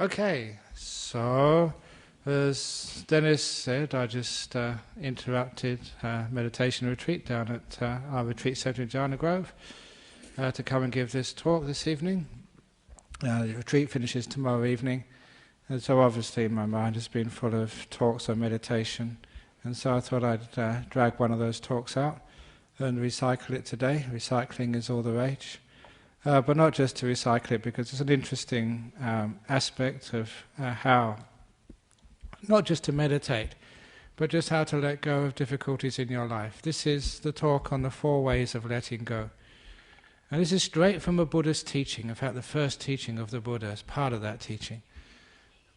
Okay, so as Dennis said, I just interrupted meditation retreat down at our retreat centre in Jhana Grove to come and give this talk this evening. The retreat finishes tomorrow evening, and so obviously my mind has been full of talks on meditation, and so I thought I'd drag one of those talks out and recycle it today. Recycling is all the rage. But not just to recycle it, because it's an interesting aspect of how, not just to meditate, but just how to let go of difficulties in your life. This is the talk on the 4 ways of letting go. And this is straight from a Buddhist teaching, in fact the first teaching of the Buddha is part of that teaching.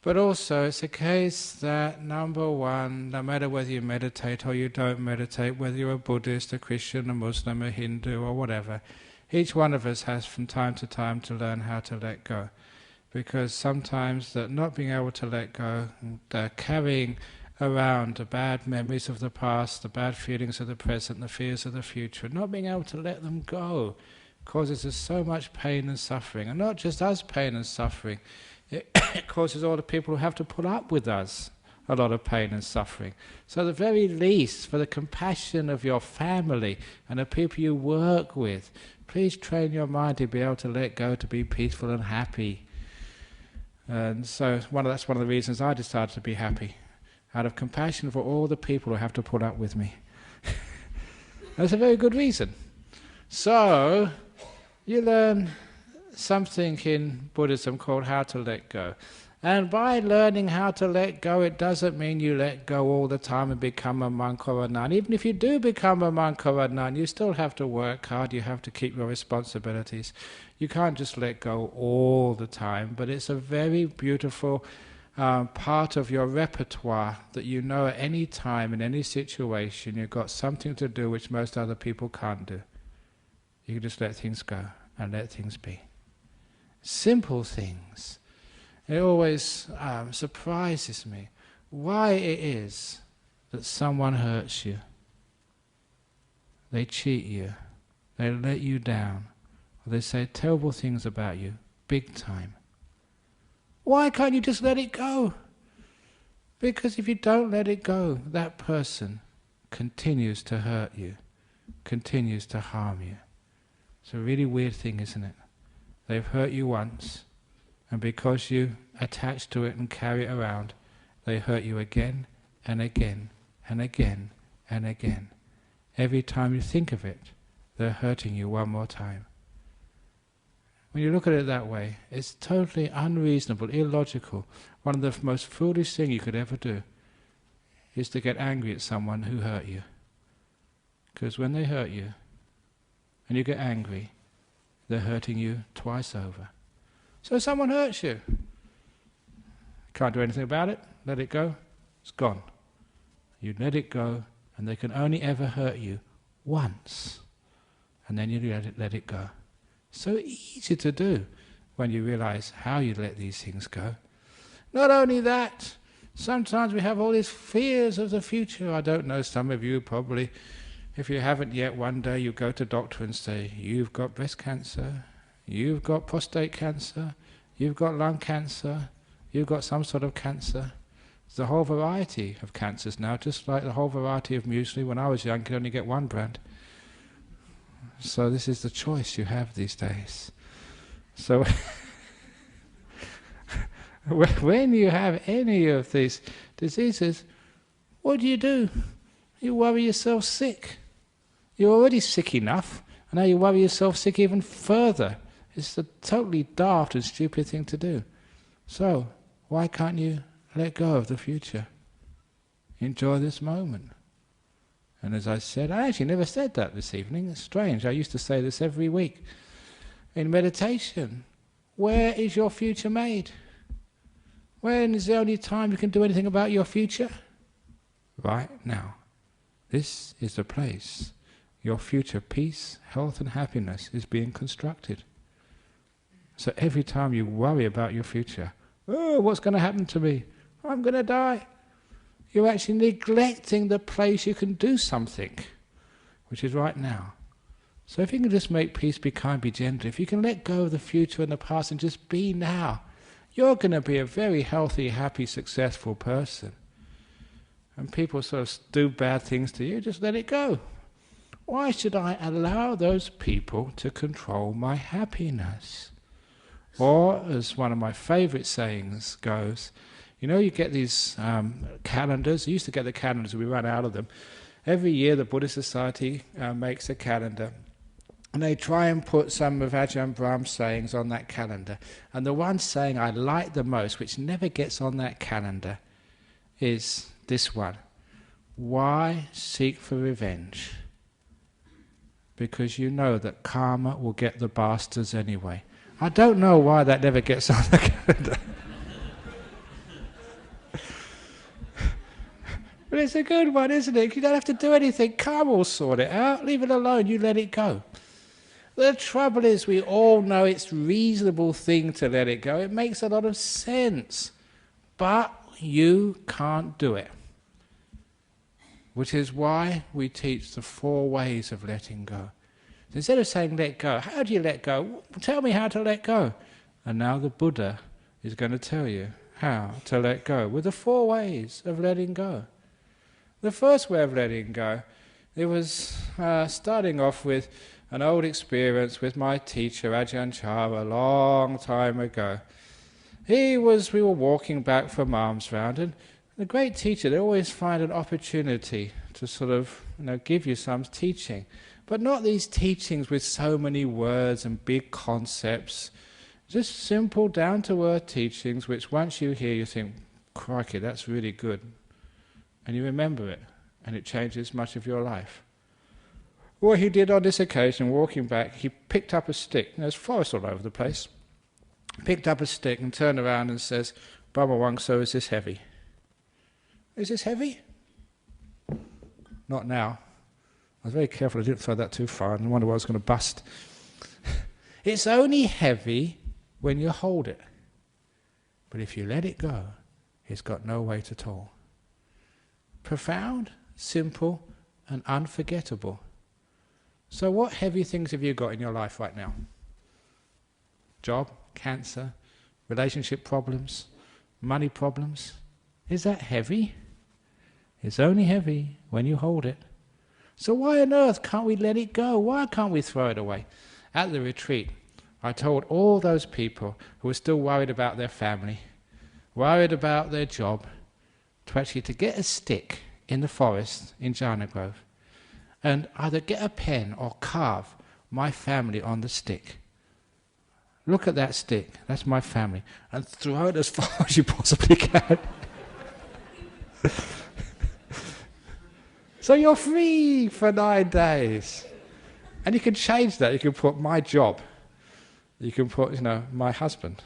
But also it's a case that, number one, no matter whether you meditate or you don't meditate, whether you're a Buddhist, a Christian, a Muslim, a Hindu or whatever, each one of us has from time to time to learn how to let go, because sometimes that not being able to let go, carrying around the bad memories of the past, the bad feelings of the present, the fears of the future, not being able to let them go causes us so much pain and suffering. And not just us pain and suffering, it causes all the people who have to put up with us a lot of pain and suffering. So at the very least, for the compassion of your family and the people you work with, please train your mind to be able to let go, to be peaceful and happy. And so that's one of the reasons I decided to be happy, out of compassion for all the people who have to put up with me. That's a very good reason. So, you learn something in Buddhism called how to let go. And by learning how to let go, it doesn't mean you let go all the time and become a monk or a nun. Even if you do become a monk or a nun, you still have to work hard, you have to keep your responsibilities. You can't just let go all the time, but it's a very beautiful part of your repertoire that you know at any time, in any situation, you've got something to do which most other people can't do. You can just let things go and let things be. Simple things. It always surprises me why it is that someone hurts you, they cheat you, they let you down, or they say terrible things about you, big time. Why can't you just let it go? Because if you don't let it go, that person continues to hurt you, continues to harm you. It's a really weird thing, isn't it? They've hurt you once, and because you attach to it and carry it around, they hurt you again and again and again and again. Every time you think of it, they're hurting you one more time. When you look at it that way, it's totally unreasonable, illogical. One of the most foolish things you could ever do is to get angry at someone who hurt you. Because when they hurt you, and you get angry, they're hurting you twice over. So someone hurts you. Can't do anything about it, let it go, it's gone. You let it go, and they can only ever hurt you once. And then you let it go. So easy to do when you realize how you let these things go. Not only that, sometimes we have all these fears of the future. I don't know, some of you probably, if you haven't yet, one day you go to a doctor and say, you've got breast cancer, you've got prostate cancer, you've got lung cancer, you've got some sort of cancer. There's a whole variety of cancers now, just like the whole variety of muesli. When I was young, you could only get one brand. So this is the choice you have these days. So when you have any of these diseases, what do? You worry yourself sick. You're already sick enough, and now you worry yourself sick even further. It's a totally daft and stupid thing to do. So, why can't you let go of the future? Enjoy this moment. And as I said, I actually never said that this evening. It's strange. I used to say this every week. In meditation, where is your future made? When is the only time you can do anything about your future? Right now. This is the place your future peace, health and happiness is being constructed. So every time you worry about your future, oh, what's going to happen to me? I'm going to die. You're actually neglecting the place you can do something, which is right now. So if you can just make peace, be kind, be gentle, if you can let go of the future and the past and just be now, you're going to be a very healthy, happy, successful person. And people sort of do bad things to you, just let it go. Why should I allow those people to control my happiness? Or, as one of my favourite sayings goes, you know, you get these calendars. You used to get the calendars, we ran out of them. Every year the Buddhist Society makes a calendar, and they try and put some of Ajahn Brahm's sayings on that calendar. And the one saying I like the most, which never gets on that calendar, is this one: why seek for revenge? Because you know that karma will get the bastards anyway. I don't know why that never gets on the calendar. But it's a good one, isn't it? You don't have to do anything. Karma will sort it out. Leave it alone. You let it go. The trouble is, we all know it's a reasonable thing to let it go. It makes a lot of sense. But you can't do it. Which is why we teach the 4 ways of letting go. Instead of saying let go, how do you let go? Tell me how to let go. And now the Buddha is going to tell you how to let go with the 4 ways of letting go. The first way of letting go, it was starting off with an old experience with my teacher, Ajahn Chah, a long time ago. We were walking back from alms round, and the great teacher, they always find an opportunity to sort of give you some teaching. But not these teachings with so many words and big concepts. Just simple, down-to-earth teachings which once you hear you think, crikey, that's really good. And you remember it, and it changes much of your life. What he did on this occasion, walking back, he picked up a stick. There's forest all over the place. Picked up a stick and turned around and says, Brahma Wangso, is this heavy? Is this heavy? Not now. I was very careful I didn't throw that too far, and I wonder why I was going to bust. It's only heavy when you hold it. But if you let it go, it's got no weight at all. Profound, simple, and unforgettable. So what heavy things have you got in your life right now? Job, cancer, relationship problems, money problems. Is that heavy? It's only heavy when you hold it. So why on earth can't we let it go? Why can't we throw it away? At the retreat, I told all those people who were still worried about their family, worried about their job, to get a stick in the forest in Jhana Grove and either get a pen or carve my family on the stick. Look at that stick, that's my family, and throw it as far as you possibly can. So you're free for 9 days. And you can change that. You can put my job. You can put, my husband,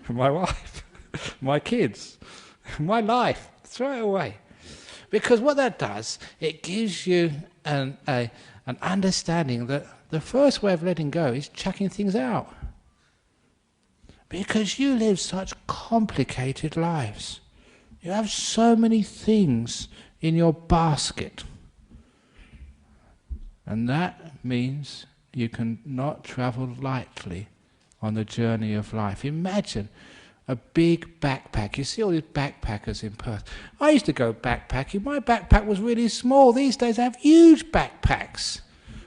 my wife, my kids, my life. Throw it away. Because what that does, it gives you an understanding that the first way of letting go is chucking things out. Because you live such complicated lives. You have so many things in your basket. And that means you can not travel lightly on the journey of life. Imagine a big backpack. You see all these backpackers in Perth. I used to go backpacking. My backpack was really small. These days I have huge backpacks.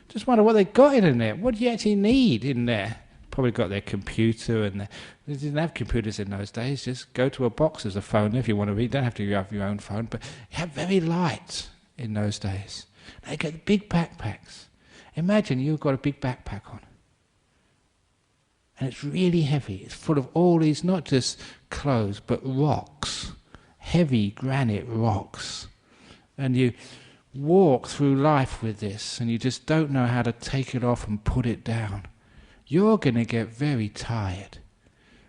Just wonder what they got in there. What do you actually need in there? Probably got their computer, and they didn't have computers in those days. Just go to a box as a phone if you want to read. Don't have to have your own phone, but you have very light in those days. They get big backpacks. Imagine you've got a big backpack on, and it's really heavy. It's full of all these, not just clothes, but rocks, heavy granite rocks, and you walk through life with this, and you just don't know how to take it off and put it down. You're going to get very tired.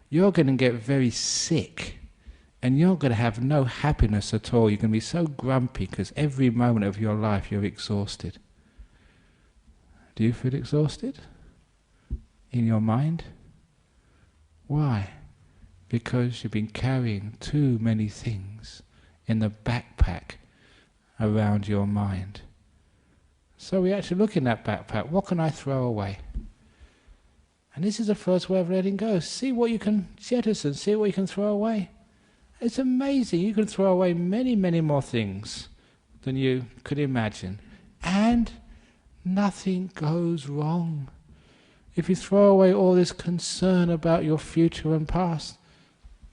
You're going to get very sick. And you're going to have no happiness at all. You're going to be so grumpy because every moment of your life you're exhausted. Do you feel exhausted? In your mind? Why? Because you've been carrying too many things in the backpack around your mind. So we actually look in that backpack. What can I throw away? And this is the first way of letting go. See what you can jettison, see what you can throw away. It's amazing. You can throw away many, many more things than you could imagine. And nothing goes wrong. If you throw away all this concern about your future and past,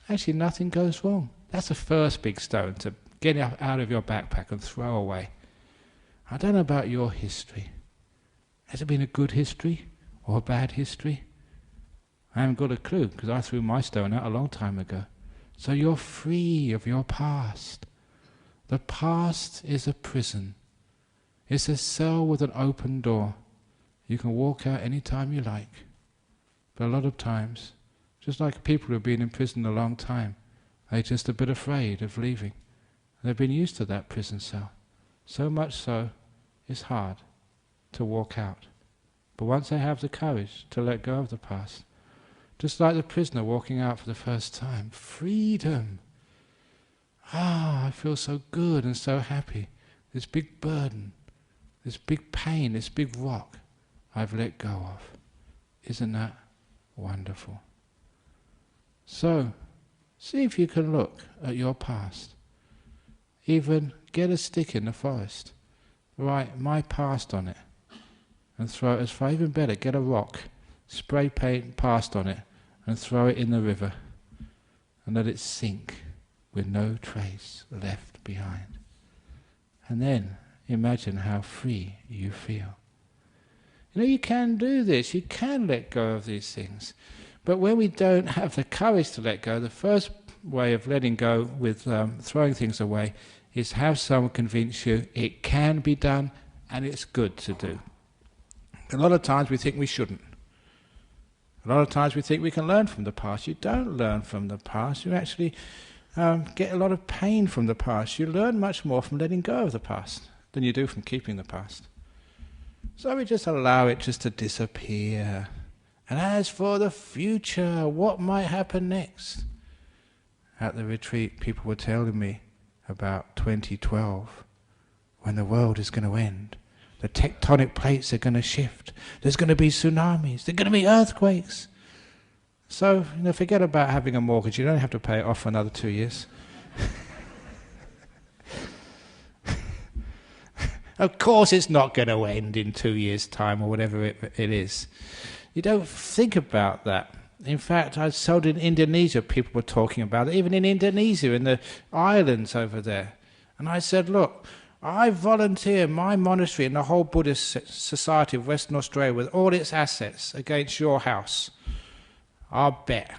actually nothing goes wrong. That's the first big stone to get out of your backpack and throw away. I don't know about your history. Has it been a good history or a bad history? I haven't got a clue, because I threw my stone out a long time ago. So you're free of your past. The past is a prison. It's a cell with an open door. You can walk out any time you like. But a lot of times, just like people who've been in prison a long time, they're just a bit afraid of leaving. They've been used to that prison cell. So much so, it's hard to walk out. But once they have the courage to let go of the past, just like the prisoner walking out for the first time, freedom. I feel so good and so happy. This big burden, this big pain, this big rock, I've let go of. Isn't that wonderful? So, see if you can look at your past. Even get a stick in the forest, write my past on it, and throw it as far. Even better, get a rock, spray paint past on it, and throw it in the river, and let it sink with no trace left behind. And then imagine how free you feel. You know, you can do this, you can let go of these things. But when we don't have the courage to let go, the first way of letting go with throwing things away is have someone convince you it can be done and it's good to do. A lot of times we think we shouldn't. A lot of times we think we can learn from the past. You don't learn from the past. You actually get a lot of pain from the past. You learn much more from letting go of the past than you do from keeping the past. So we just allow it just to disappear. And as for the future, what might happen next? At the retreat, people were telling me about 2012, when the world is going to end. The tectonic plates are going to shift. There's going to be tsunamis. There's going to be earthquakes. So, forget about having a mortgage. You don't have to pay it off for another 2 years. Of course it's not going to end in 2 years' time or whatever it is. You don't think about that. In fact, I saw in Indonesia, people were talking about it, even in Indonesia, in the islands over there. And I said, look, I volunteer my monastery and the whole Buddhist society of Western Australia with all its assets against your house. I'll bet.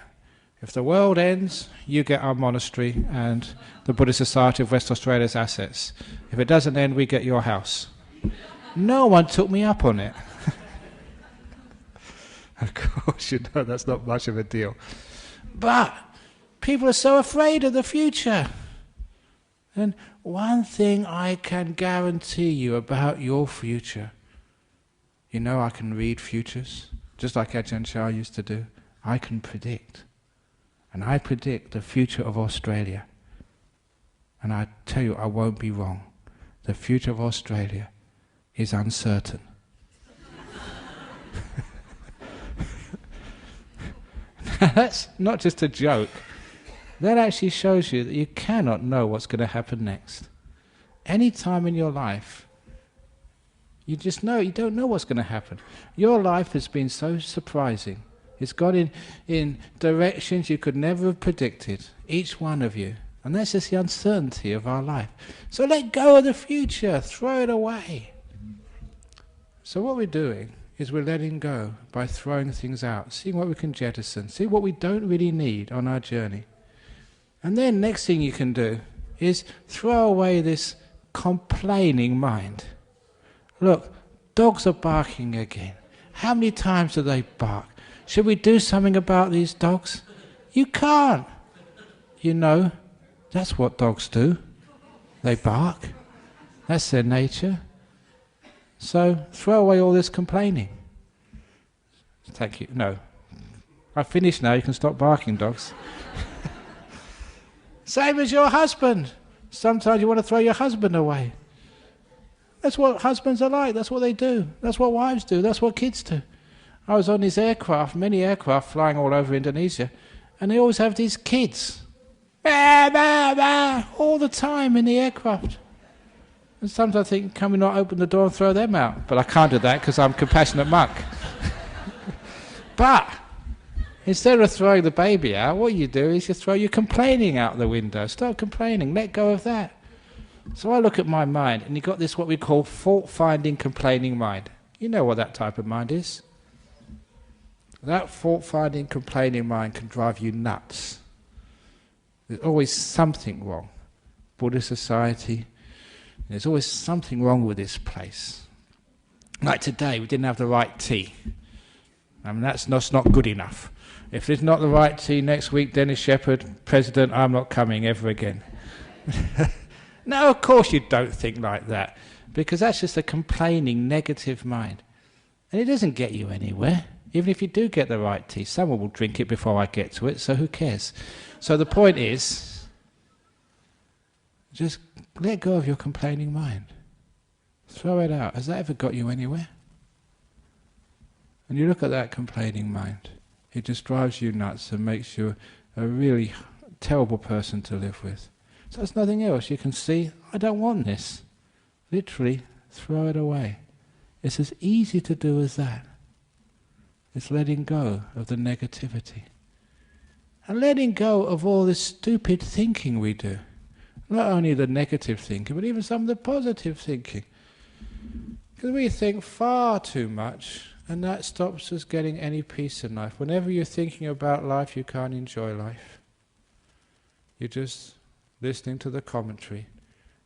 If the world ends, you get our monastery and the Buddhist Society of West Australia's assets. If it doesn't end, we get your house. No one took me up on it. Of course, that's not much of a deal. But people are so afraid of the future. And one thing I can guarantee you about your future, I can read futures, just like Ajahn Chah used to do. I can predict. And I predict the future of Australia. And I tell you, I won't be wrong. The future of Australia is uncertain. That's not just a joke. That actually shows you that you cannot know what's going to happen next. Any time in your life, you just know, you don't know what's going to happen. Your life has been so surprising. It's gone in directions you could never have predicted, each one of you. And that's just the uncertainty of our life. So let go of the future, throw it away. So what we're doing is we're letting go by throwing things out, seeing what we can jettison, see what we don't really need on our journey. And then next thing you can do is throw away this complaining mind. Look, dogs are barking again. How many times do they bark? Should we do something about these dogs? You can't. That's what dogs do. They bark. That's their nature. So throw away all this complaining. Thank you. No. I've finished now. You can stop barking, dogs. Same as your husband. Sometimes you want to throw your husband away. That's what husbands are like. That's what they do. That's what wives do. That's what kids do. I was on this aircraft, many aircraft flying all over Indonesia, and they always have these kids, bah, bah, bah, all the time in the aircraft. And sometimes I think, can we not open the door and throw them out? But I can't do that because I'm a compassionate monk. But instead of throwing the baby out, what you do is you throw your complaining out the window. Stop complaining, let go of that. So I look at my mind, and you've got this what we call fault-finding, complaining mind. You know what that type of mind is. That fault-finding, complaining mind can drive you nuts. There's always something wrong. Buddhist society, there's always something wrong with this place. Like today, we didn't have the right tea. I mean, that's not good enough. If there's not the right tea next week, Dennis Shepherd, President, I'm not coming ever again. No, of course you don't think like that, because that's just a complaining, negative mind. And it doesn't get you anywhere. Even if you do get the right tea, someone will drink it before I get to it, so who cares? So the point is, just let go of your complaining mind. Throw it out. Has that ever got you anywhere? And you look at that complaining mind, it just drives you nuts and makes you a really terrible person to live with. So it's nothing else. You can see, I don't want this. Literally, throw it away. It's as easy to do as that. It's letting go of the negativity. And letting go of all this stupid thinking we do. Not only the negative thinking, but even some of the positive thinking. Because we think far too much, and that stops us getting any peace in life. Whenever you're thinking about life, you can't enjoy life. You're just listening to the commentary.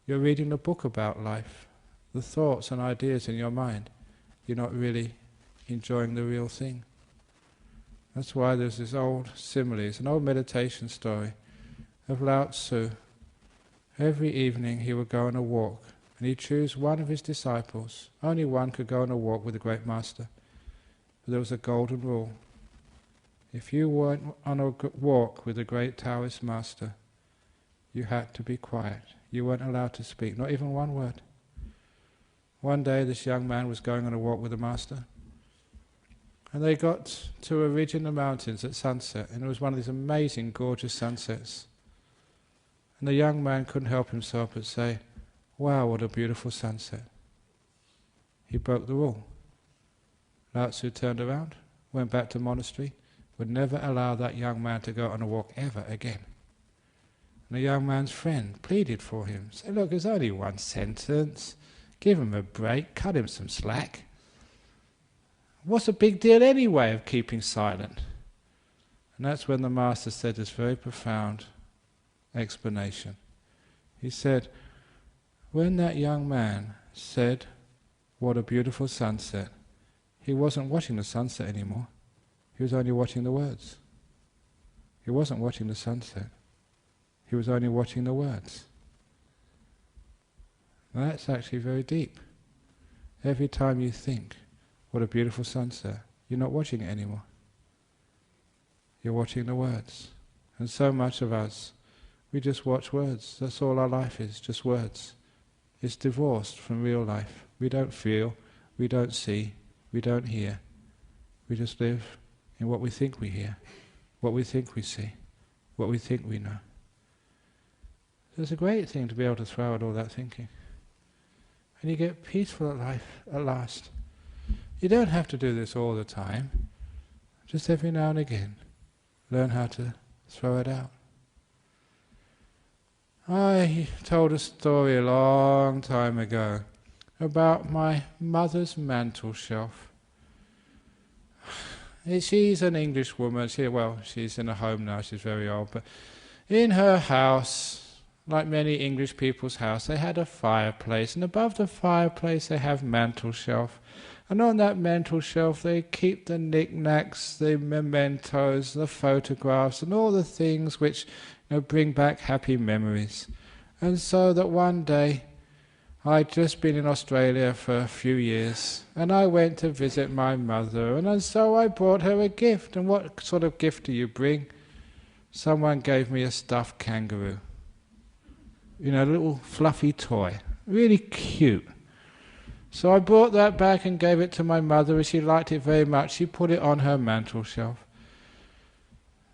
You're reading the book about life. The thoughts and ideas in your mind. You're not really enjoying the real thing. That's why there's this old simile, it's an old meditation story of Lao Tzu. Every evening he would go on a walk, and he'd choose one of his disciples. Only one could go on a walk with the great master. But there was a golden rule. If you weren't on a walk with the great Taoist master, you had to be quiet. You weren't allowed to speak, not even one word. One day this young man was going on a walk with the master, and they got to a ridge in the mountains at sunset, and it was one of these amazing, gorgeous sunsets. And the young man couldn't help himself but say, "Wow, what a beautiful sunset." He broke the rule. Lao Tzu turned around, went back to the monastery, would never allow that young man to go on a walk ever again. And the young man's friend pleaded for him, said, "Look, there's only one sentence. Give him a break, cut him some slack. What's the big deal anyway of keeping silent?" And that's when the master said this very profound explanation. He said, when that young man said, "What a beautiful sunset," he wasn't watching the sunset anymore. He was only watching the words. He wasn't watching the sunset. He was only watching the words. Now that's actually very deep. Every time you think, "What a beautiful sunset," you're not watching it anymore. You're watching the words. And so much of us, we just watch words. That's all our life is, just words. It's divorced from real life. We don't feel, we don't see, we don't hear. We just live in what we think we hear, what we think we see, what we think we know. So it's a great thing to be able to throw out all that thinking. And you get peaceful at life at last. You don't have to do this all the time. Just every now and again, learn how to throw it out. I told a story a long time ago about my mother's mantel shelf. She's an English woman. She's in a home now, she's very old, but in her house, like many English people's house, they had a fireplace, and above the fireplace they have mantel shelf. And on that mantel shelf they keep the knickknacks, the mementos, the photographs, and all the things which bring back happy memories. And so that one day, I'd just been in Australia for a few years, and I went to visit my mother, and so I brought her a gift. And what sort of gift do you bring? Someone gave me a stuffed kangaroo. A little fluffy toy, really cute. So I brought that back and gave it to my mother, and she liked it very much. She put it on her mantel shelf.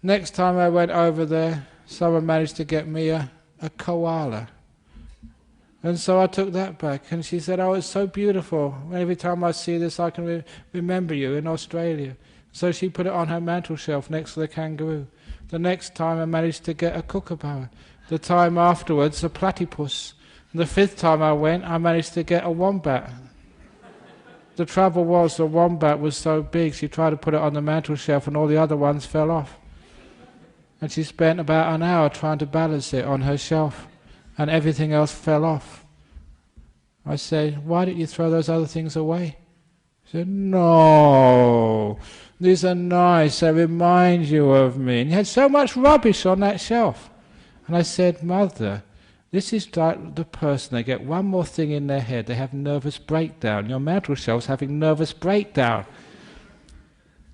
Next time I went over there, someone managed to get me a koala. And so I took that back, and she said, "Oh, it's so beautiful. Every time I see this, I can remember you in Australia." So she put it on her mantel shelf next to the kangaroo. The next time I managed to get a kookaburra. The time afterwards, a platypus. And the fifth time I went, I managed to get a wombat. The trouble was, the wombat was so big, she tried to put it on the mantel shelf and all the other ones fell off. And she spent about an hour trying to balance it on her shelf, and everything else fell off. I said, "Why didn't you throw those other things away?" She said, "No, these are nice, they remind you of me. And you had so much rubbish on that shelf." And I said, "Mother, this is like the person, they get one more thing in their head, they have nervous breakdown. Your mantel shelf's having nervous breakdown."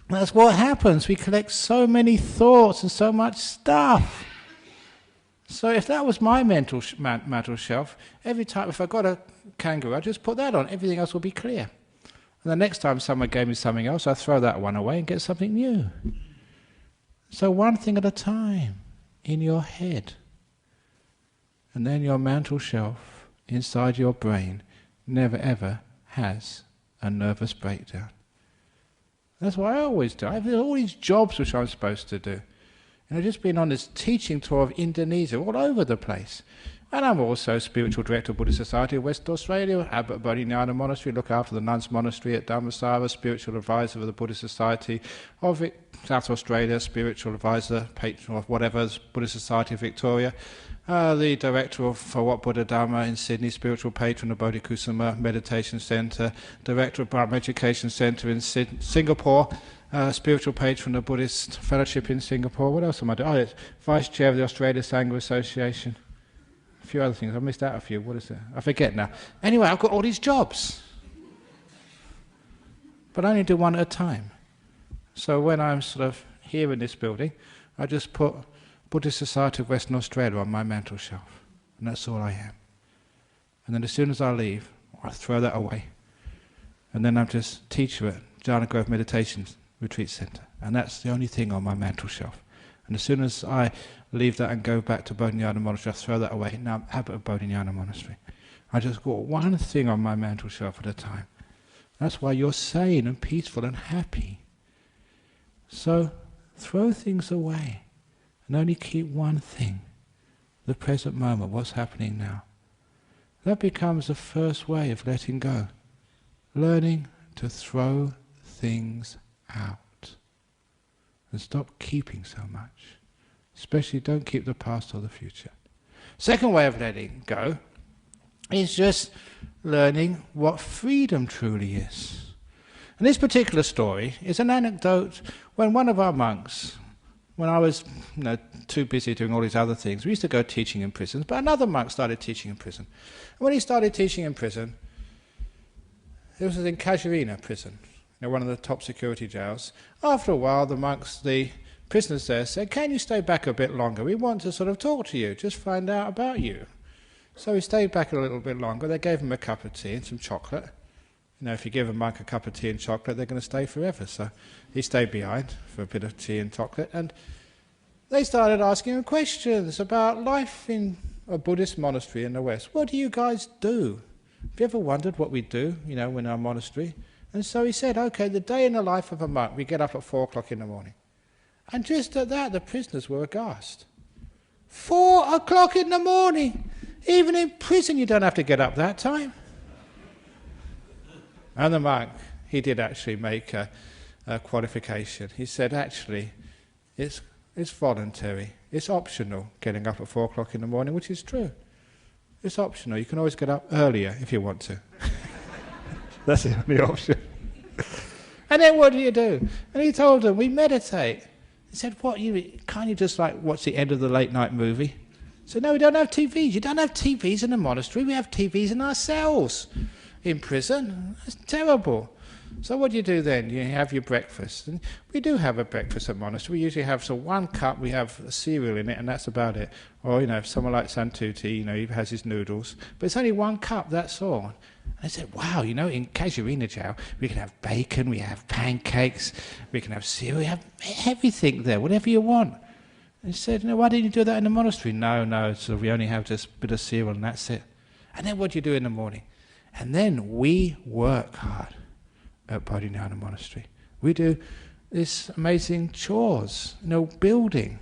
That's what happens. We collect so many thoughts and so much stuff. So if that was my mantel shelf, every time if I got a kangaroo, I'd just put that on. Everything else would be clear. And the next time someone gave me something else, I'd throw that one away and get something new. So one thing at a time in your head. And then your mantel shelf inside your brain never ever has a nervous breakdown. That's what I always do. I have all these jobs which I'm supposed to do. And I've just been on this teaching tour of Indonesia, all over the place. And I'm also spiritual director of Buddhist Society of West Australia, abbot of Bodhinyana Monastery, look after the nuns' monastery at Dhammasara, spiritual advisor of the Buddhist Society of South Australia, spiritual advisor, patron of whatever, Buddhist Society of Victoria, the director for Wat Buddha Dhamma in Sydney, spiritual patron of Bodhikusama Meditation Centre, director of Brahm Education Centre in Singapore, spiritual patron of Buddhist Fellowship in Singapore. What else am I doing? Oh, it's vice chair of the Australia Sangha Association. A few other things. I missed out a few. What is it? I forget now. Anyway, I've got all these jobs. But I only do one at a time. So when I'm sort of here in this building, I just put Buddhist Society of Western Australia on my mantel shelf. And that's all I am. And then as soon as I leave, I throw that away. And then I'm just teacher at Jhana Grove Meditation Retreat Centre. And that's the only thing on my mantel shelf. And as soon as I leave that and go back to Bodhinyana Monastery, I throw that away. Now I'm abbot of Bodhinyana Monastery. I just got one thing on my mantel shelf at a time. That's why you're sane and peaceful and happy. So throw things away and only keep one thing, the present moment, what's happening now. That becomes the first way of letting go. Learning to throw things out. And stop keeping so much. Especially don't keep the past or the future. Second way of letting go is just learning what freedom truly is. And this particular story is an anecdote when one of our monks, when I was too busy doing all these other things, we used to go teaching in prisons, but another monk started teaching in prison. And when he started teaching in prison, it was in Casuarina prison, one of the top security jails. After a while, the prisoners there said, "Can you stay back a bit longer? We want to sort of talk to you, just find out about you." So he stayed back a little bit longer. They gave him a cup of tea and some chocolate. If you give a monk a cup of tea and chocolate, they're going to stay forever. So he stayed behind for a bit of tea and chocolate. And they started asking him questions about life in a Buddhist monastery in the West. "What do you guys do? Have you ever wondered what we do, in our monastery?" And so he said, "Okay, the day in the life of a monk, we get up at 4 o'clock in the morning." And just at that, the prisoners were aghast. 4 o'clock in the morning! Even in prison you don't have to get up that time. And the monk, he did actually make a qualification. He said, actually, it's voluntary. It's optional getting up at 4 o'clock in the morning, which is true. It's optional. You can always get up earlier if you want to. That's the only option. And then what do you do? And he told them, "We meditate." He said, "What, can't you just watch the end of the late night movie?" He said, "No, we don't have TVs. You don't have TVs in the monastery. We have TVs in our cells in prison. That's terrible." So what do you do then? You have your breakfast. And we do have a breakfast at monastery. We usually have 1 cup, we have a cereal in it, and that's about it. Or, if someone like Santuti, he has his noodles. But it's only 1 cup, that's all. I said, wow, in Casuarina jail, we can have bacon, we have pancakes, we can have cereal, we have everything there, whatever you want. And he said, why didn't you do that in the monastery? No, so we only have just a bit of cereal and that's it. And then what do you do in the morning? And then we work hard at Bodhinyana Monastery. We do this amazing chores, building.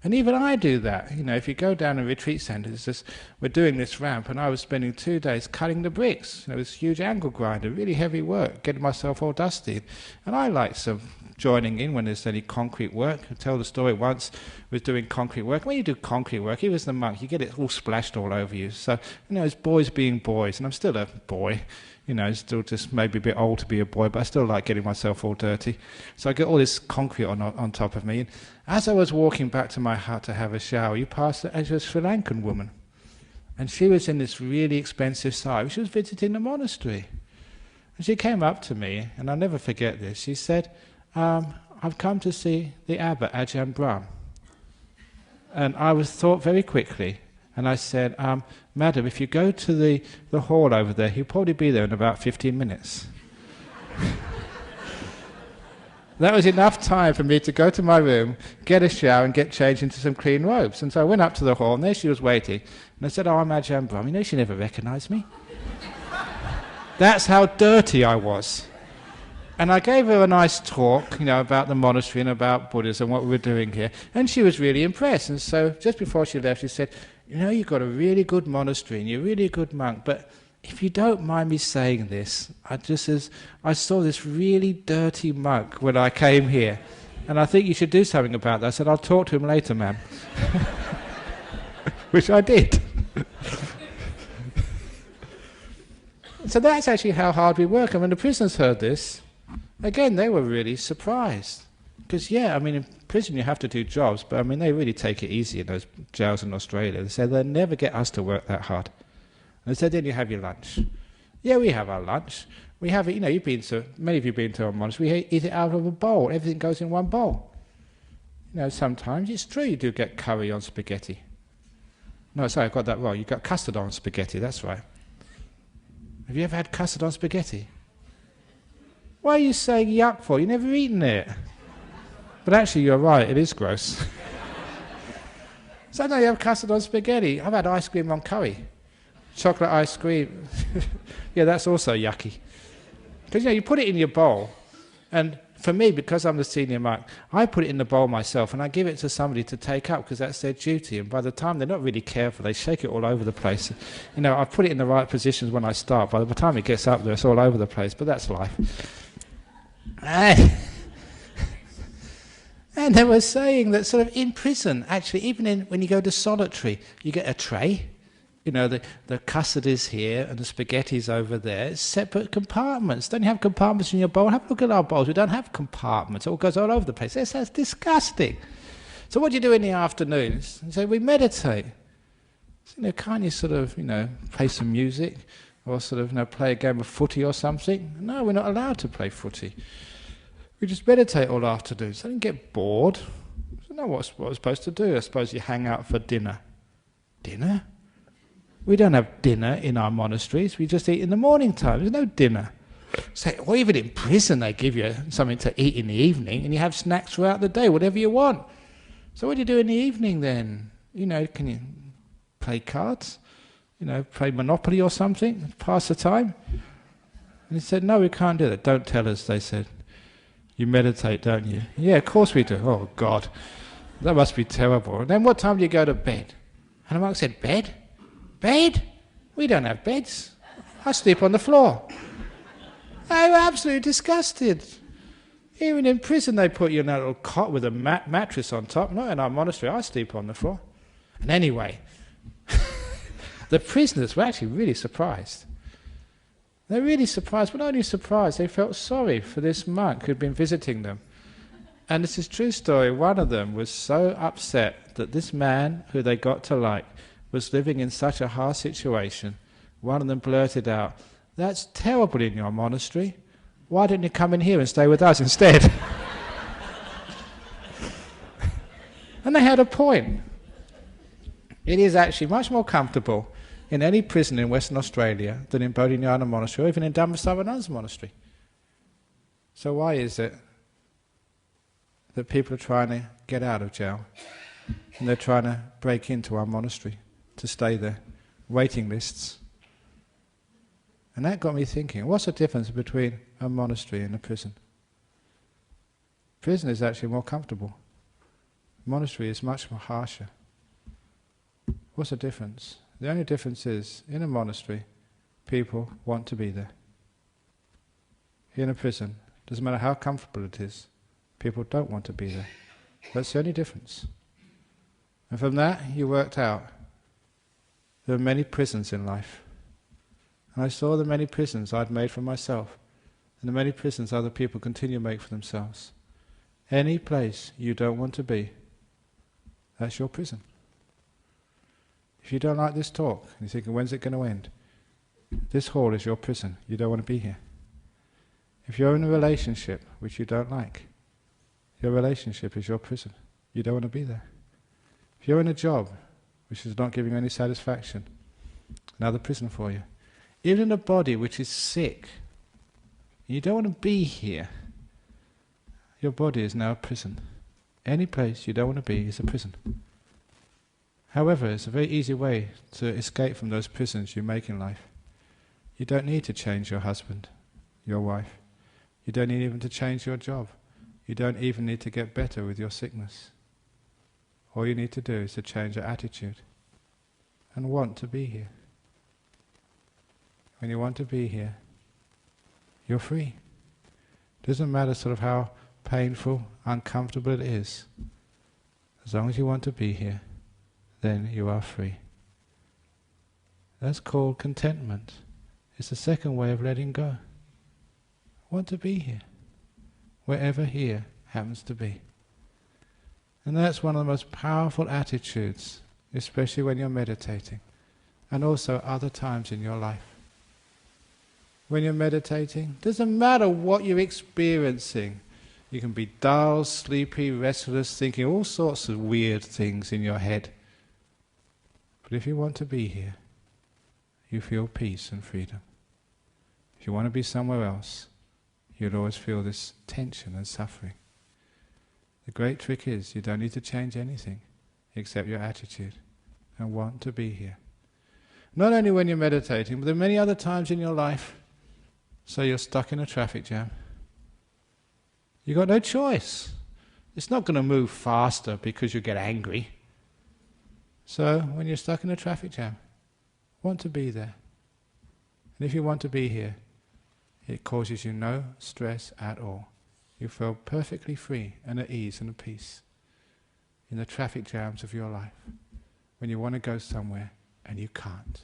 And even I do that. If you go down to retreat centres, we're doing this ramp, and I was spending 2 days cutting the bricks. This huge angle grinder, really heavy work, getting myself all dusty. And I like some joining in when there's any concrete work. I tell the story once, was doing concrete work. When you do concrete work, even as the monk, you get it all splashed all over you. So, it's boys being boys, and I'm still a boy. Still just maybe a bit old to be a boy, but I still like getting myself all dirty. So I get all this concrete on top of me. And as I was walking back to my hut to have a shower, you passed a Sri Lankan woman. And she was in this really expensive sari. She was visiting the monastery. And she came up to me, and I'll never forget this. She said, I've come to see the abbot, Ajahn Brahm. And I was thought very quickly. And I said, madam, if you go to the hall over there, he'll probably be there in about 15 minutes. That was enough time for me to go to my room, get a shower and get changed into some clean robes. And so I went up to the hall, and there she was waiting. And I said, I'm Ajahn Brahm. She never recognised me. That's how dirty I was. And I gave her a nice talk, about the monastery and about Buddhism, what we were doing here. And she was really impressed. And so just before she left, she said, you've got a really good monastery and you're really a good monk, but if you don't mind me saying this, I saw this really dirty monk when I came here, and I think you should do something about that. I said, I'll talk to him later, ma'am. Which I did. So that's actually how hard we work. And when the prisoners heard this, again, they were really surprised. Because, in prison you have to do jobs, but they really take it easy in those jails in Australia. They say they'll never get us to work that hard. And they said, then you have your lunch. Yeah, we have our lunch. We have it, many of you have been to a monastery, we eat it out of a bowl. Everything goes in one bowl. Sometimes it's true you do get curry on spaghetti. No, sorry, I got that wrong. You got custard on spaghetti, that's right. Have you ever had custard on spaghetti? Why are you saying yuck for? You've never eaten it. But actually, you're right, it is gross. Sometimes you have custard on spaghetti. I've had ice cream on curry. Chocolate ice cream. Yeah, that's also yucky. Because, you put it in your bowl, and for me, because I'm the senior monk, I put it in the bowl myself, and I give it to somebody to take up, because that's their duty. And by the time they're not really careful, they shake it all over the place. I put it in the right positions when I start. By the time it gets up there, it's all over the place, but that's life. And they were saying that sort of in prison, actually, even when you go to solitary, you get a tray. The custard is here and the spaghetti's over there. It's separate compartments. Don't you have compartments in your bowl? Have a look at our bowls. We don't have compartments. It all goes all over the place. That's disgusting. So what do you do in the afternoons? So we meditate. So, can't you sort of, play some music or sort of, play a game of footy or something? No, we're not allowed to play footy. We just meditate all afternoon. So I didn't get bored. So no, what we're supposed to do? I suppose you hang out for dinner. Dinner? We don't have dinner in our monasteries. We just eat in the morning time. There's no dinner. So, or even in prison, they give you something to eat in the evening, and you have snacks throughout the day, whatever you want. So what do you do in the evening then? Can you play cards? Play Monopoly or something? Pass the time? And he said, no, we can't do that. Don't tell us, they said. You meditate, don't you? Yeah, of course we do. Oh, God. That must be terrible. And then what time do you go to bed? And the monk said, bed? Bed? We don't have beds. I sleep on the floor. They were absolutely disgusted. Even in prison they put you in a little cot with a mattress on top. Not in our monastery, I sleep on the floor. And anyway, the prisoners were actually really surprised. They're really surprised, but not only surprised, they felt sorry for this monk who'd been visiting them. And this is a true story. One of them was so upset that this man, who they got to like, was living in such a hard situation. One of them blurted out, "That's terrible in your monastery. Why don't you come in here and stay with us instead?" And they had a point. It is actually much more comfortable in any prison in Western Australia than in Bodhinyana Monastery or even in Dhammasarvanan's monastery. So why is it that people are trying to get out of jail and they're trying to break into our monastery to stay there? Waiting lists. And that got me thinking, what's the difference between a monastery and a prison? Prison is actually more comfortable. Monastery is much more harsher. What's the difference? The only difference is, in a monastery, people want to be there. In a prison, doesn't matter how comfortable it is, people don't want to be there. That's the only difference. And from that, you worked out there are many prisons in life. And I saw the many prisons I'd made for myself, and the many prisons other people continue to make for themselves. Any place you don't want to be, that's your prison. If you don't like this talk, and you're thinking, when's it going to end? This hall is your prison. You don't want to be here. If you're in a relationship which you don't like, your relationship is your prison. You don't want to be there. If you're in a job which is not giving you any satisfaction, another prison for you. Even in a body which is sick, you don't want to be here, your body is now a prison. Any place you don't want to be is a prison. However, it's a very easy way to escape from those prisons you make in life. You don't need to change your husband, your wife. You don't need even to change your job. You don't even need to get better with your sickness. All you need to do is to change your attitude and want to be here. When you want to be here, you're free. Doesn't matter sort of how painful, uncomfortable it is. As long as you want to be here, then you are free. That's called contentment. It's the second way of letting go. I want to be here, wherever here happens to be. And that's one of the most powerful attitudes, especially when you're meditating, and also other times in your life. When you're meditating, doesn't matter what you're experiencing. You can be dull, sleepy, restless, thinking all sorts of weird things in your head. But if you want to be here, you feel peace and freedom. If you want to be somewhere else, you'll always feel this tension and suffering. The great trick is you don't need to change anything except your attitude and want to be here. Not only when you're meditating, but there are many other times in your life. So you're stuck in a traffic jam. You've got no choice. It's not going to move faster because you get angry. So when you're stuck in a traffic jam, want to be there. And if you want to be here, it causes you no stress at all. You feel perfectly free and at ease and at peace in the traffic jams of your life. When you want to go somewhere and you can't.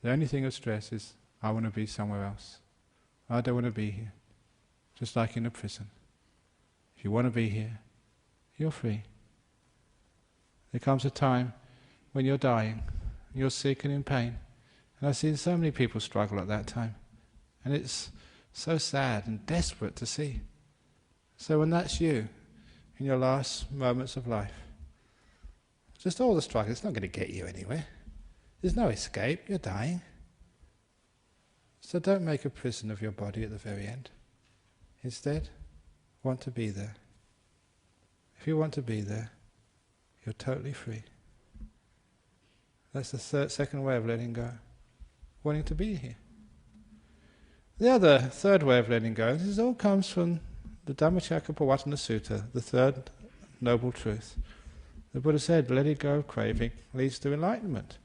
The only thing of stress is, I want to be somewhere else. I don't want to be here. Just like in a prison. If you want to be here, you're free. There comes a time when you're dying, you're sick and in pain. And I've seen so many people struggle at that time. And it's so sad and desperate to see. So when that's you, in your last moments of life, just all the struggle, it's not going to get you anywhere. There's no escape, you're dying. So don't make a prison of your body at the very end. Instead, want to be there. If you want to be there, you're totally free. That's the second way of letting go. Wanting to be here. The third way of letting go, this all comes from the Dhammacakkappavattana Sutta, the third noble truth. The Buddha said, letting go of craving leads to enlightenment.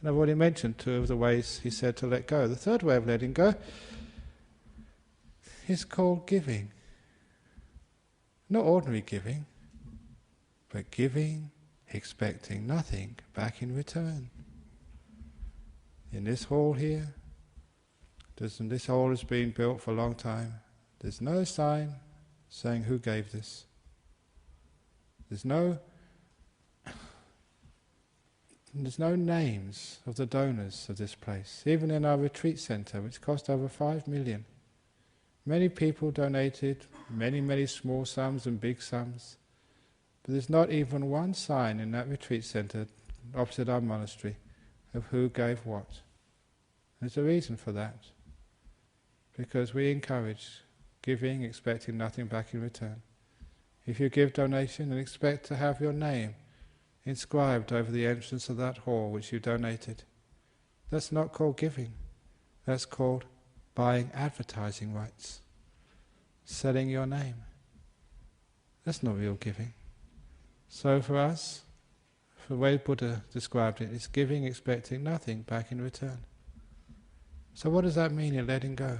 And I've already mentioned two of the ways he said to let go. The third way of letting go is called giving. Not ordinary giving, but giving, expecting nothing back in return. In this hall here, this hall has been built for a long time. There's no sign saying who gave this. There's no names of the donors of this place. Even in our retreat centre, which cost over 5 million, many people donated, many small sums and big sums. But there's not even one sign in that retreat centre opposite our monastery of who gave what. There's a reason for that. Because we encourage giving, expecting nothing back in return. If you give donation and expect to have your name inscribed over the entrance of that hall which you donated, that's not called giving. That's called buying advertising rights, selling your name. That's not real giving. So for us, the way Buddha described it, it's giving expecting nothing back in return. So what does that mean in letting go?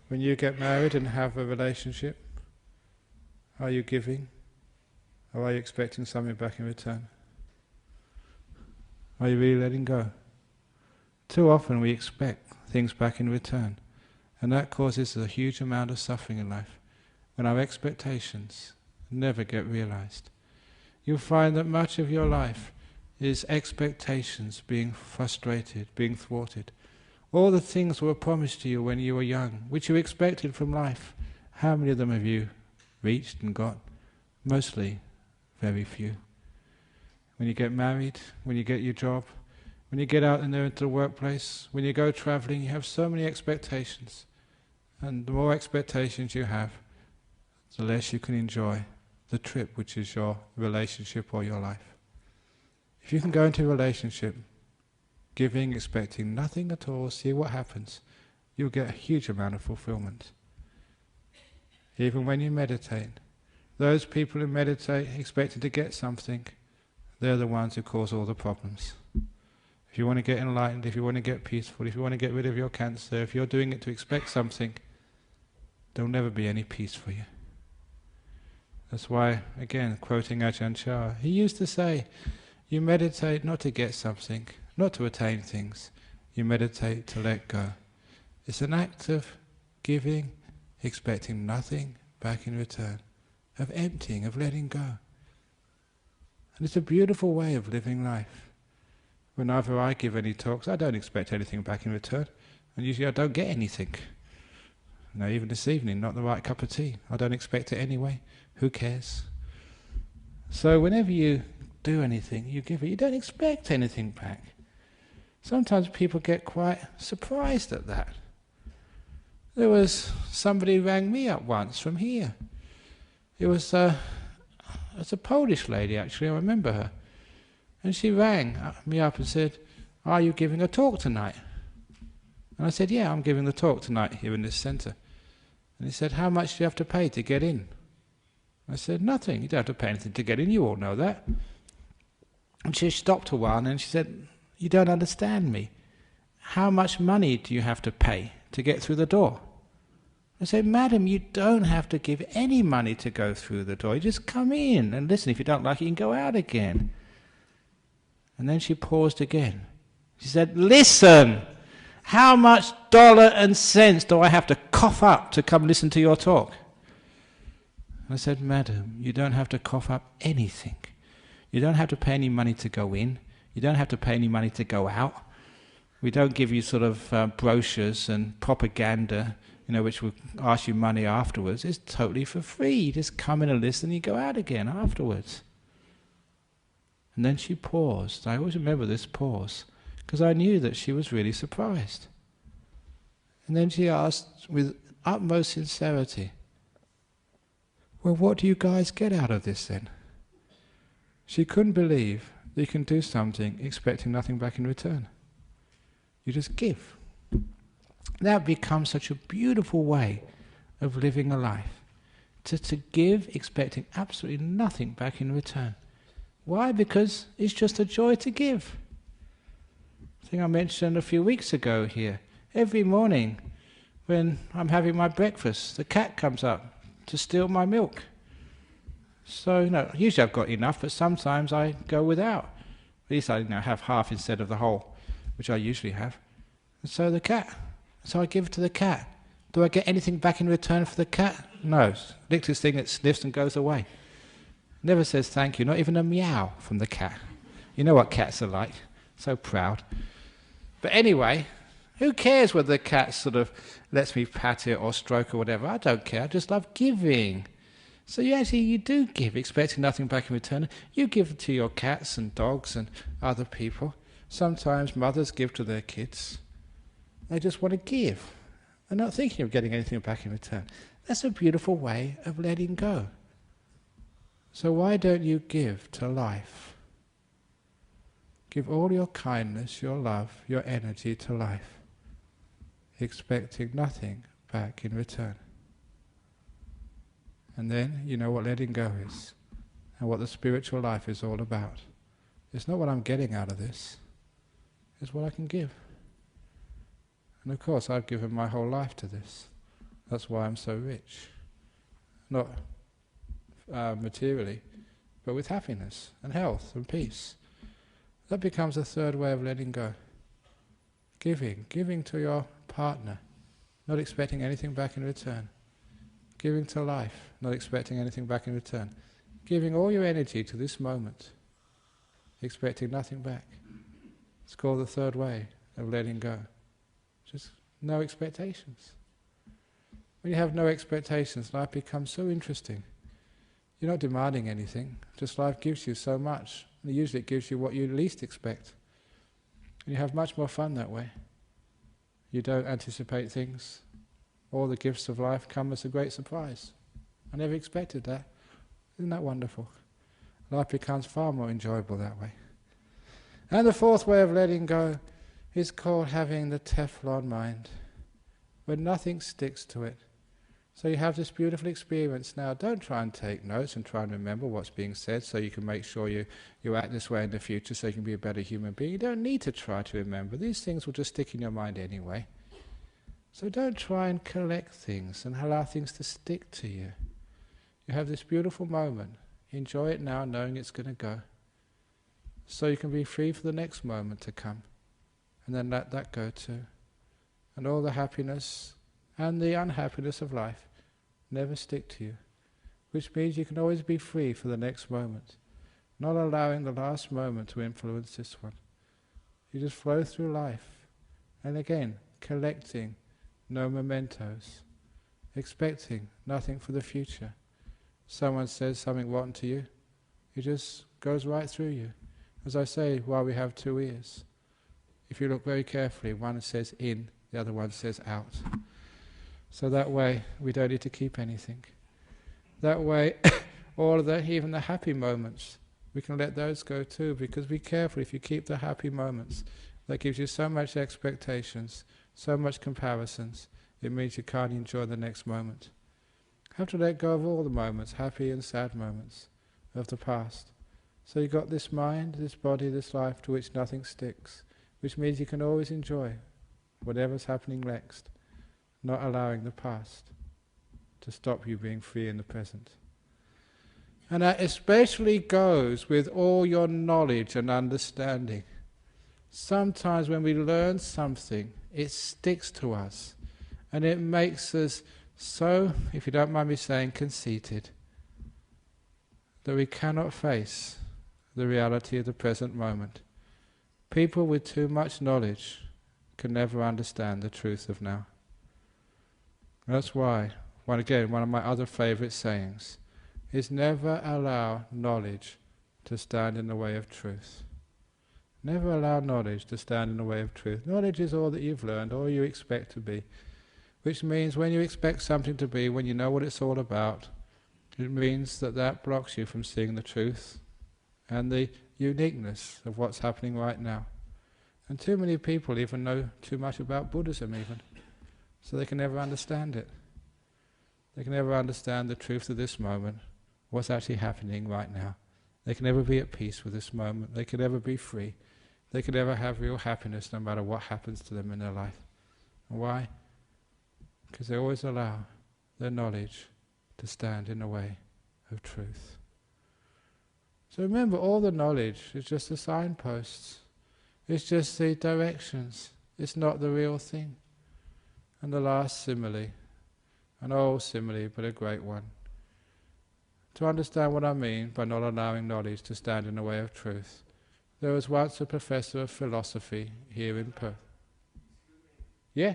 When you get married and have a relationship, are you giving? Or are you expecting something back in return? Are you really letting go? Too often we expect things back in return, and that causes a huge amount of suffering in life, when our expectations never get realized. You'll find that much of your life is expectations being frustrated, being thwarted. All the things were promised to you when you were young, which you expected from life. How many of them have you reached and got? Mostly very few. When you get married, when you get your job, when you get out in there into the workplace, when you go travelling, you have so many expectations. And the more expectations you have, the less you can enjoy the trip, which is your relationship or your life. If you can go into a relationship, giving, expecting nothing at all, see what happens, you'll get a huge amount of fulfillment. Even when you meditate, those people who meditate expecting to get something, they're the ones who cause all the problems. If you want to get enlightened, if you want to get peaceful, if you want to get rid of your cancer, if you're doing it to expect something, there'll never be any peace for you. That's why, again, quoting Ajahn Brahm, he used to say, you meditate not to get something, not to attain things. You meditate to let go. It's an act of giving, expecting nothing back in return, of emptying, of letting go. And it's a beautiful way of living life. Whenever I give any talks, I don't expect anything back in return, and usually I don't get anything. No, even this evening, not the right cup of tea. I don't expect it anyway. Who cares? So whenever you do anything, you give it, you don't expect anything back. Sometimes people get quite surprised at that. There was somebody who rang me up once from here. It was a Polish lady, actually, I remember her. And she rang me up and said, are you giving a talk tonight? And I said, yeah, I'm giving the talk tonight here in this centre. And he said, how much do you have to pay to get in? I said, nothing, you don't have to pay anything to get in, you all know that. And she stopped a while and she said, you don't understand me. How much money do you have to pay to get through the door? I said, madam, you don't have to give any money to go through the door. You just come in and listen. If you don't like it, you can go out again. And then she paused again. She said, listen, how much dollar and cents do I have to cough up to come listen to your talk? I said, madam, you don't have to cough up anything. You don't have to pay any money to go in. You don't have to pay any money to go out. We don't give you sort of brochures and propaganda, which will ask you money afterwards. It's totally for free. You just come in and listen and you go out again afterwards. And then she paused. I always remember this pause, because I knew that she was really surprised. And then she asked with utmost sincerity, well, what do you guys get out of this then? She couldn't believe that you can do something expecting nothing back in return. You just give. That becomes such a beautiful way of living a life. To give expecting absolutely nothing back in return. Why? Because it's just a joy to give. I think I mentioned a few weeks ago here. Every morning when I'm having my breakfast, the cat comes up to steal my milk. So, usually I've got enough, but sometimes I go without. At least I have half instead of the whole, which I usually have. And so I give it to the cat. Do I get anything back in return for the cat? No. Licks this thing, it sniffs and goes away. Never says thank you, not even a meow from the cat. You know what cats are like, so proud. But anyway, who cares whether the cat sort of lets me pat it or stroke or whatever? I don't care, I just love giving. So you do give, expecting nothing back in return. You give to your cats and dogs and other people. Sometimes mothers give to their kids. They just want to give. They're not thinking of getting anything back in return. That's a beautiful way of letting go. So why don't you give to life? Give all your kindness, your love, your energy to life, expecting nothing back in return. And then you know what letting go is, and what the spiritual life is all about. It's not what I'm getting out of this, it's what I can give. And of course I've given my whole life to this. That's why I'm so rich. Not materially, but with happiness and health and peace. That becomes a third way of letting go. Giving to your partner, not expecting anything back in return. Giving to life, not expecting anything back in return. Giving all your energy to this moment, expecting nothing back. It's called the third way of letting go. Just no expectations. When you have no expectations, life becomes so interesting. You're not demanding anything, just life gives you so much. And usually it gives you what you least expect. And you have much more fun that way. You don't anticipate things. All the gifts of life come as a great surprise. I never expected that. Isn't that wonderful? Life becomes far more enjoyable that way. And the fourth way of letting go is called having the Teflon mind, where nothing sticks to it. So you have this beautiful experience now. Don't try and take notes and try and remember what's being said so you can make sure you act this way in the future so you can be a better human being. You don't need to try to remember. These things will just stick in your mind anyway. So don't try and collect things and allow things to stick to you. You have this beautiful moment. Enjoy it now, knowing it's going to go. So you can be free for the next moment to come. And then let that go too. And all the happiness and the unhappiness of life never stick to you. Which means you can always be free for the next moment. Not allowing the last moment to influence this one. You just flow through life. And again, collecting no mementos. Expecting nothing for the future. Someone says something rotten to you, it just goes right through you. As I say, while we have two ears, if you look very carefully, one says in, the other one says out. So that way, we don't need to keep anything. That way, all of the, even the happy moments, we can let those go too, because be careful if you keep the happy moments. That gives you so much expectations, so much comparisons, it means you can't enjoy the next moment. Have to let go of all the moments, happy and sad moments, of the past. So you've got this mind, this body, this life to which nothing sticks, which means you can always enjoy whatever's happening next, not allowing the past to stop you being free in the present. And that especially goes with all your knowledge and understanding. Sometimes when we learn something, it sticks to us, and it makes us so, if you don't mind me saying, conceited, that we cannot face the reality of the present moment. People with too much knowledge can never understand the truth of now. That's why, one of my other favourite sayings is never allow knowledge to stand in the way of truth. Never allow knowledge to stand in the way of truth. Knowledge is all that you've learned, all you expect to be. Which means when you expect something to be, when you know what it's all about, it means that that blocks you from seeing the truth and the uniqueness of what's happening right now. And too many people even know too much about Buddhism even, so they can never understand it. They can never understand the truth of this moment, what's actually happening right now. They can never be at peace with this moment. They can never be free. They can never have real happiness no matter what happens to them in their life. And why? Because they always allow their knowledge to stand in the way of truth. So remember, all the knowledge is just the signposts. It's just the directions. It's not the real thing. And the last simile, an old simile but a great one. To understand what I mean by not allowing knowledge to stand in the way of truth, there was once a professor of philosophy here in Perth. Yeah?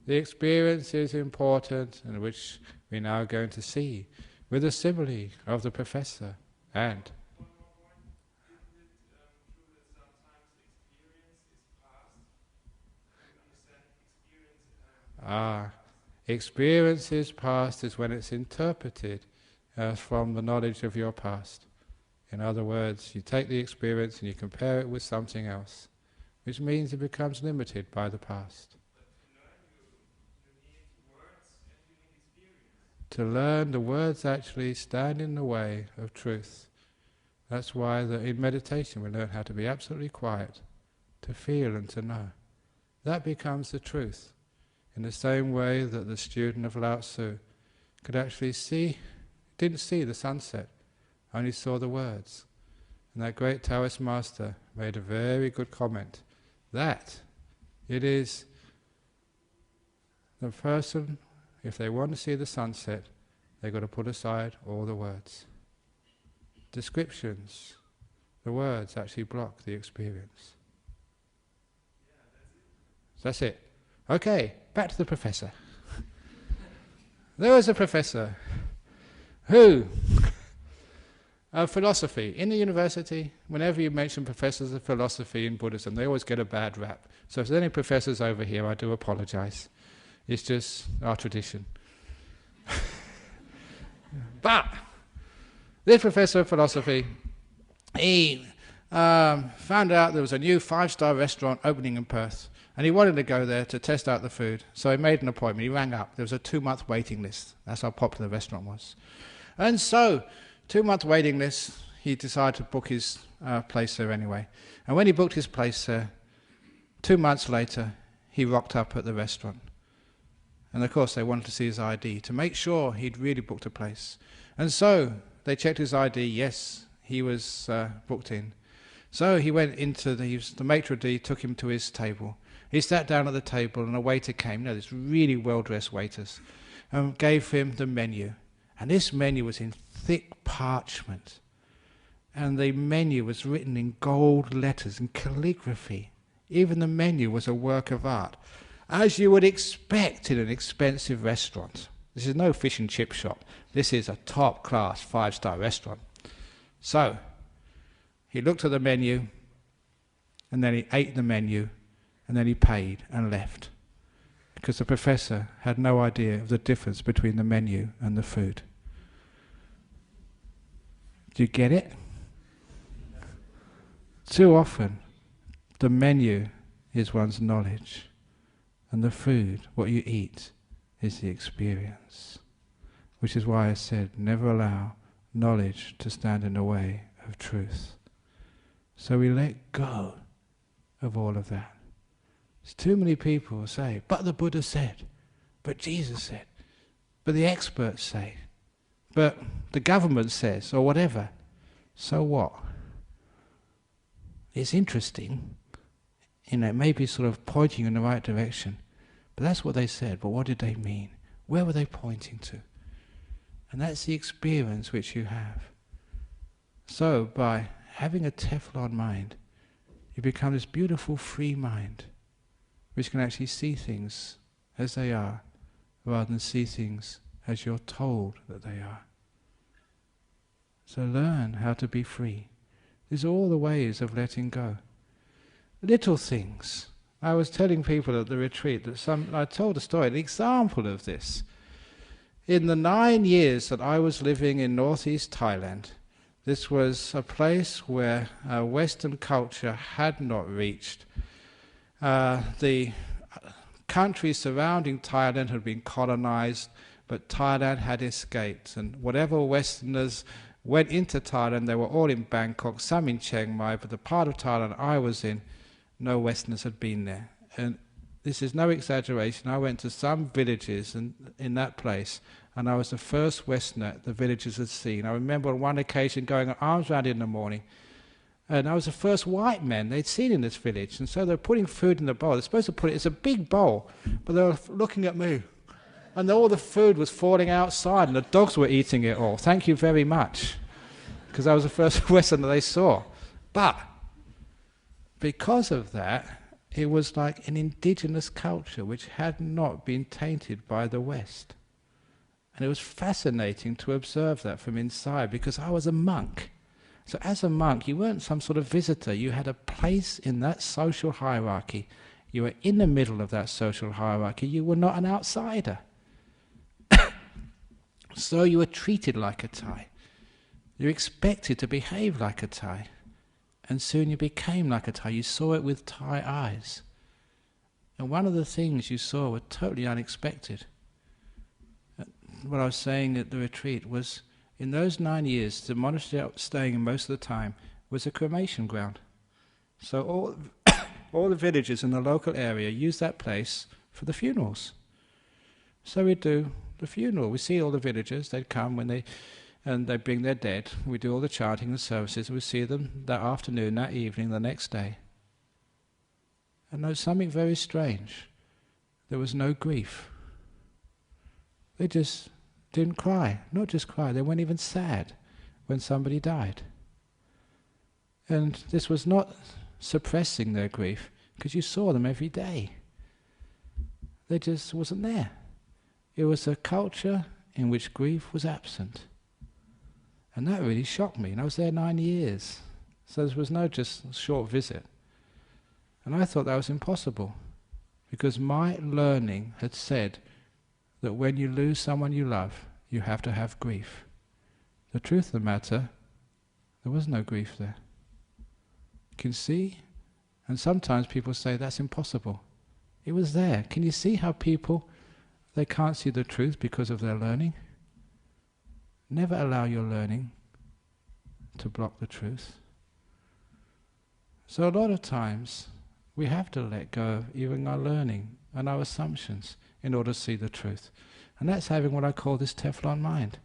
The experience is important, and which we're now going to see with the simile of the professor And experience is past is when it's interpreted from the knowledge of your past. In other words, you take the experience and you compare it with something else, which means it becomes limited by the past. To learn, the words actually stand in the way of truth. That's why in meditation we learn how to be absolutely quiet, to feel and to know. That becomes the truth. In the same way that the student of Langsung could actually didn't see the sunset, only saw the words. And that great Taoist master made a very good comment. That it is the person, if they want to see the sunset, they've got to put aside all the words. Descriptions, the words actually block the experience. That's it. Okay, back to the professor. There was a professor who, of philosophy, in the university, whenever you mention professors of philosophy in Buddhism, they always get a bad rap. So if there's any professors over here, I do apologize. It's just our tradition. But this professor of philosophy, he found out there was a new 5-star restaurant opening in Perth, and he wanted to go there to test out the food. So he made an appointment. He rang up. There was a 2-month waiting list. That's how popular the restaurant was. And so, 2-month waiting list, he decided to book his place there anyway. And when he booked his place there, 2 months later, he rocked up at the restaurant. And of course they wanted to see his ID to make sure he'd really booked a place. And so they checked his ID, yes, he was booked in. So he went into the maitre d' took him to his table. He sat down at the table and a waiter came, this really well-dressed waiters, and gave him the menu. And this menu was in thick parchment. And the menu was written in gold letters and calligraphy. Even the menu was a work of art, as you would expect in an expensive restaurant. This is no fish and chip shop. This is a top-class 5-star restaurant. So, he looked at the menu, and then he ate the menu, and then he paid and left. Because the professor had no idea of the difference between the menu and the food. Do you get it? Too often, the menu is one's knowledge, and the food, what you eat, is the experience. Which is why I said, never allow knowledge to stand in the way of truth. So we let go of all of that. There's too many people who say, but the Buddha said, but Jesus said, but the experts say, but the government says, or whatever. So what? It's interesting, it may be sort of pointing in the right direction, but that's what they said, but what did they mean? Where were they pointing to? And that's the experience which you have. So by having a Teflon mind, you become this beautiful free mind, which can actually see things as they are, rather than see things as you're told that they are. So learn how to be free. These are all the ways of letting go. Little things. I was telling people at the retreat that I told a story, an example of this. In the 9 years that I was living in northeast Thailand, this was a place where Western culture had not reached. The countries surrounding Thailand had been colonized, but Thailand had escaped. And whatever Westerners went into Thailand, they were all in Bangkok, some in Chiang Mai, but the part of Thailand I was in, no Westerners had been there. And this is no exaggeration. I went to some villages in that place, and I was the first Westerner the villagers had seen. I remember on one occasion going arms round in the morning, and I was the first white man they'd seen in this village. And so they were putting food in the bowl. They're supposed to put it, it's a big bowl, but they were looking at me. And all the food was falling outside, and the dogs were eating it all. Thank you very much, because I was the first Westerner they saw. But because of that, it was like an indigenous culture which had not been tainted by the West. And it was fascinating to observe that from inside, because I was a monk. So as a monk, you weren't some sort of visitor. You had a place in that social hierarchy. You were in the middle of that social hierarchy. You were not an outsider. So you were treated like a Thai. You were expected to behave like a Thai. And soon you became like a Thai. You saw it with Thai eyes. And one of the things you saw were totally unexpected. What I was saying at the retreat was, in those 9 years, the monastery I was staying in most of the time was a cremation ground. So all the villagers in the local area used that place for the funerals. So we'd do the funeral. We see all the villagers, they'd come and they bring their dead. We do all the chanting and services. We see them that afternoon, that evening, the next day. And there was something very strange. There was no grief. They just didn't cry. Not just cry, they weren't even sad when somebody died. And this was not suppressing their grief, because you saw them every day. They just wasn't there. It was a culture in which grief was absent. And that really shocked me. And I was there 9 years. So there was no just short visit. And I thought that was impossible, because my learning had said that when you lose someone you love, you have to have grief. The truth of the matter, there was no grief there. You can see? And sometimes people say that's impossible. It was there. Can you see how people, they can't see the truth because of their learning? Never allow your learning to block the truth. So a lot of times we have to let go of even our learning and our assumptions in order to see the truth. And that's having what I call this Teflon mind.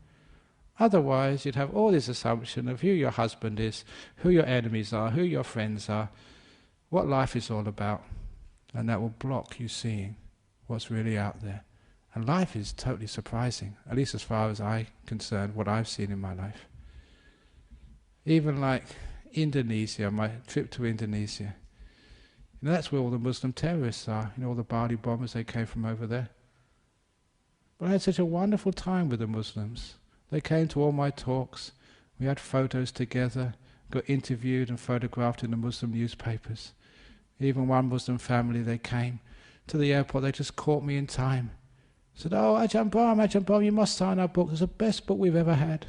Otherwise you'd have all this assumption of who your husband is, who your enemies are, who your friends are, what life is all about, and that will block you seeing what's really out there. And life is totally surprising, at least as far as I'm concerned, what I've seen in my life. Even like Indonesia, my trip to Indonesia, you know, that's where all the Muslim terrorists are, you know, all the Bali bombers, they came from over there. But I had such a wonderful time with the Muslims. They came to all my talks, we had photos together, got interviewed and photographed in the Muslim newspapers. Even one Muslim family, they came to the airport, they just caught me in time. Said, "Oh, Ajahn Brahm, you must sign our book. It's the best book we've ever had."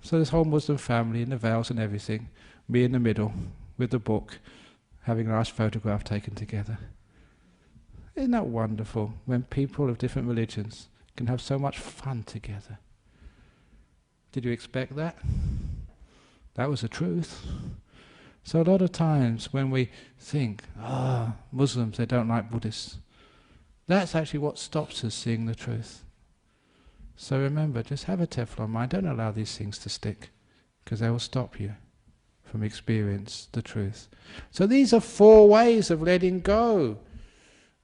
So this whole Muslim family in the veils and everything, me in the middle with the book, having a nice photograph taken together. Isn't that wonderful when people of different religions can have so much fun together? Did you expect that? That was the truth. So a lot of times when we think, Muslims, they don't like Buddhists, that's actually what stops us seeing the truth. So remember, just have a Teflon mind. Don't allow these things to stick, because they will stop you from experience the truth. So these are 4 ways of letting go.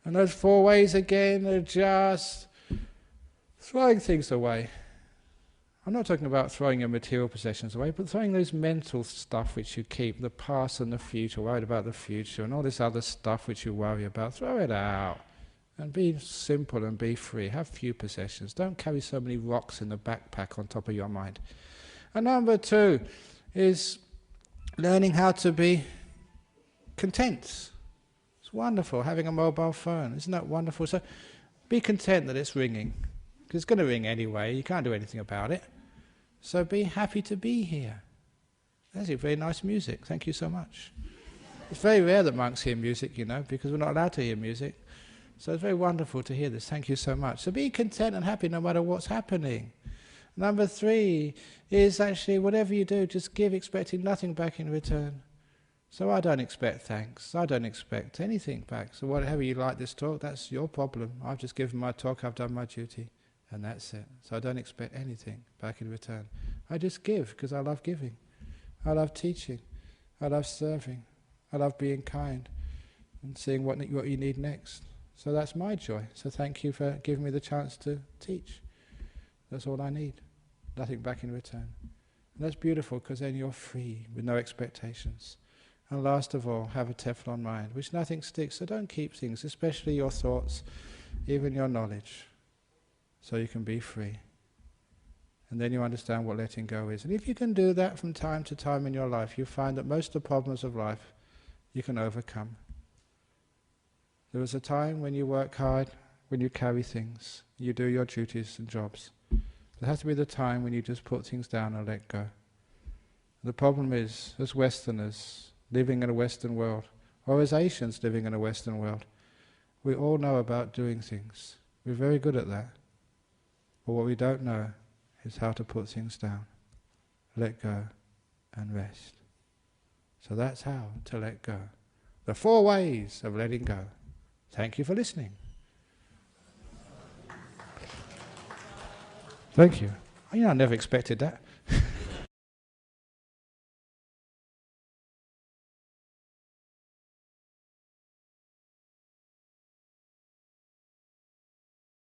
And those 4 ways again are just throwing things away. I'm not talking about throwing your material possessions away, but throwing those mental stuff which you keep, the past and the future, worried about the future, and all this other stuff which you worry about. Throw it out. And be simple and be free. Have few possessions. Don't carry so many rocks in the backpack on top of your mind. And number 2 is learning how to be content. It's wonderful having a mobile phone. Isn't that wonderful? So be content that it's ringing. Because it's going to ring anyway. You can't do anything about it. So be happy to be here. That's very nice music. Thank you so much. It's very rare that monks hear music, you know, because we're not allowed to hear music. So it's very wonderful to hear this. Thank you so much. So be content and happy no matter what's happening. Number 3 is actually whatever you do, just give, expecting nothing back in return. So I don't expect thanks. I don't expect anything back. So whatever you like this talk, that's your problem. I've just given my talk, I've done my duty, and that's it. So I don't expect anything back in return. I just give because I love giving. I love teaching. I love serving. I love being kind and seeing what you need next. So that's my joy. So thank you for giving me the chance to teach. That's all I need. Nothing back in return. And that's beautiful, because then you're free with no expectations. And last of all, have a Teflon mind, which nothing sticks. So don't keep things, especially your thoughts, even your knowledge, so you can be free. And then you understand what letting go is. And if you can do that from time to time in your life, you find that most of the problems of life you can overcome. There was a time when you work hard, when you carry things, you do your duties and jobs. There has to be the time when you just put things down and let go. The problem is, as Westerners living in a Western world, or as Asians living in a Western world, we all know about doing things. We're very good at that. But what we don't know is how to put things down, let go and rest. So that's how to let go. The 4 ways of letting go. Thank you for listening. Thank you. I never expected that.